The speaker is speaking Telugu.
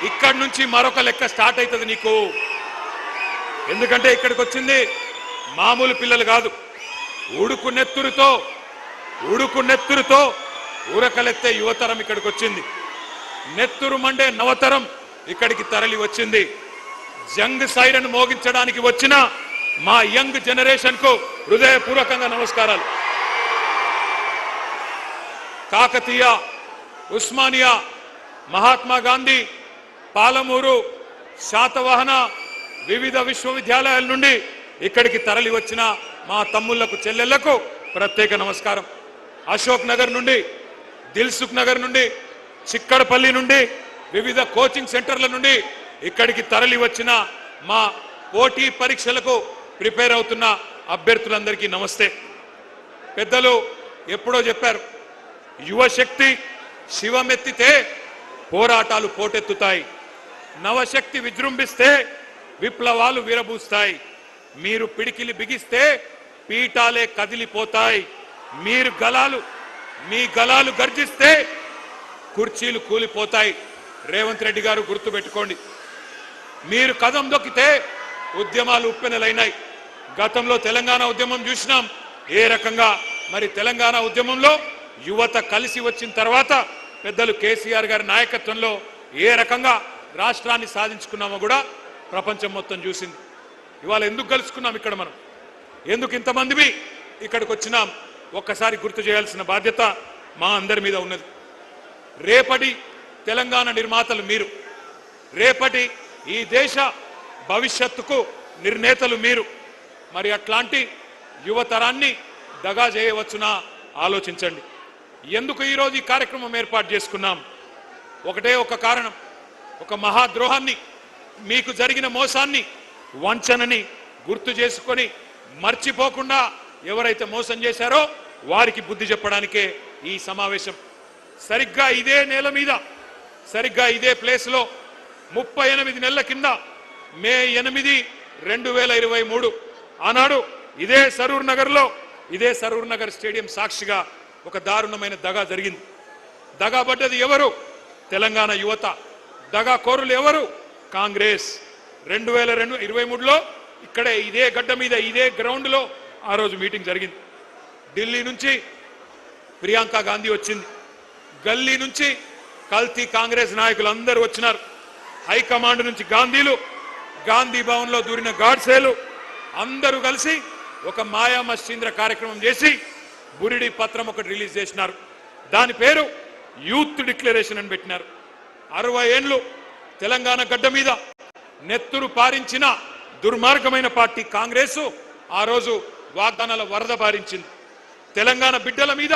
ఇక్కడి నుంచి మరొక లెక్క స్టార్ట్ అవుతుంది నీకు. ఎందుకంటే ఇక్కడికి వచ్చింది మామూలు పిల్లలు కాదు. ఉడుకు నెత్తురుతో ఊరకలెత్తే యువతరం ఇక్కడికి వచ్చింది. నెత్తురు మండే నవతరం ఇక్కడికి తరలి వచ్చింది. జంగ్ సైరన్ మోగించడానికి వచ్చిన మా యంగ్ జనరేషన్ కు హృదయపూర్వకంగా నమస్కారాలు. కాకతీయ, ఉస్మానియా, మహాత్మా గాంధీ, పాలమూరు, శాతవాహన వివిధ విశ్వవిద్యాలయాల నుండి ఇక్కడికి తరలి వచ్చిన మా తమ్ముళ్లకు చెల్లెళ్లకు ప్రత్యేక నమస్కారం. అశోక్ నగర్ నుండి, దిల్సుఖ్ నగర్ నుండి, చిక్కడపల్లి నుండి, వివిధ కోచింగ్ సెంటర్ల నుండి ఇక్కడికి తరలి వచ్చిన మా పోటీ పరీక్షలకు ప్రిపేర్ అవుతున్న అభ్యర్థులందరికీ నమస్తే. పెద్దలు ఎప్పుడో చెప్పారు, యువశక్తి శివమెత్తితే పోరాటాలు పోటెత్తుతాయి, నవశక్తి విజృంభిస్తే విప్లవాలు విరబూస్తాయి, మీరు పిడికిలి బిగిస్తే పీఠాలే కదిలిపోతాయి, మీ గలాలు గర్జిస్తే కుర్చీలు కూలిపోతాయి. రేవంత్ రెడ్డి గారు గుర్తుపెట్టుకోండి, మీరు కదం దొక్కితే ఉద్యమాలు ఉప్పెనలైనాయి. గతంలో తెలంగాణ ఉద్యమం చూసినాం ఏ రకంగా. మరి తెలంగాణ ఉద్యమంలో యువత కలిసి వచ్చిన తర్వాత పెద్దలు కేసీఆర్ గారి నాయకత్వంలో ఏ రకంగా రాష్ట్రాన్ని సాధించుకున్నామో కూడా ప్రపంచం మొత్తం చూసింది. ఇవాళ ఎందుకు కలుసుకున్నాం ఇక్కడ, మనం ఎందుకు ఇంతమంది ఇక్కడికి వచ్చినాం, ఒక్కసారి గుర్తు చేయాల్సిన బాధ్యత మా అందరి మీద ఉన్నది. రేపటి తెలంగాణ నిర్మాతలు మీరు, రేపటి ఈ దేశ భవిష్యత్తుకు నిర్ణేతలు మీరు. మరి అట్లాంటి యువతరాన్ని దగా చేయవచ్చునా ఆలోచించండి. ఎందుకు ఈరోజు ఈ కార్యక్రమం ఏర్పాటు చేసుకున్నాం? ఒకటే ఒక కారణం, ఒక మహాద్రోహాన్ని, మీకు జరిగిన మోసాన్ని, వంచనని గుర్తు చేసుకొని మర్చిపోకుండా ఎవరైతే మోసం చేశారో వారికి బుద్ధి చెప్పడానికే ఈ సమావేశం. సరిగ్గా ఇదే నేల మీద, సరిగ్గా ఇదే ప్లేస్లో 38 నెలల కింద మే 8, 2023 ఆనాడు ఇదే సరూర్ నగర్ స్టేడియం సాక్షిగా ఒక దారుణమైన దగా జరిగింది. దగా పడ్డది ఎవరు? తెలంగాణ యువత. దగా కోరులు ఎవరు? కాంగ్రెస్. 2023లో ఇక్కడే ఇదే గడ్డ మీద ఇదే గ్రౌండ్లో ఆ రోజు మీటింగ్ జరిగింది. ఢిల్లీ నుంచి ప్రియాంక గాంధీ వచ్చింది, గల్లీ నుంచి కల్తీ కాంగ్రెస్ నాయకులు అందరూ వచ్చినారు, హైకమాండ్ నుంచి గాంధీలు, గాంధీ భవన్లో దూరిన గాడ్సేలు అందరూ కలిసి ఒక మాయా మస్తీంద్ర కార్యక్రమం చేసి బురిడి పత్రం ఒకటి రిలీజ్ చేసినారు. దాని పేరు యూత్ డిక్లరేషన్ అని పెట్టినారు. 60 ఏళ్లు తెలంగాణ గడ్డ మీద నెత్తురు పారించిన దుర్మార్గమైన పార్టీ కాంగ్రెస్ ఆ రోజు వాగ్దానాల వరద పారించింది. తెలంగాణ బిడ్డల మీద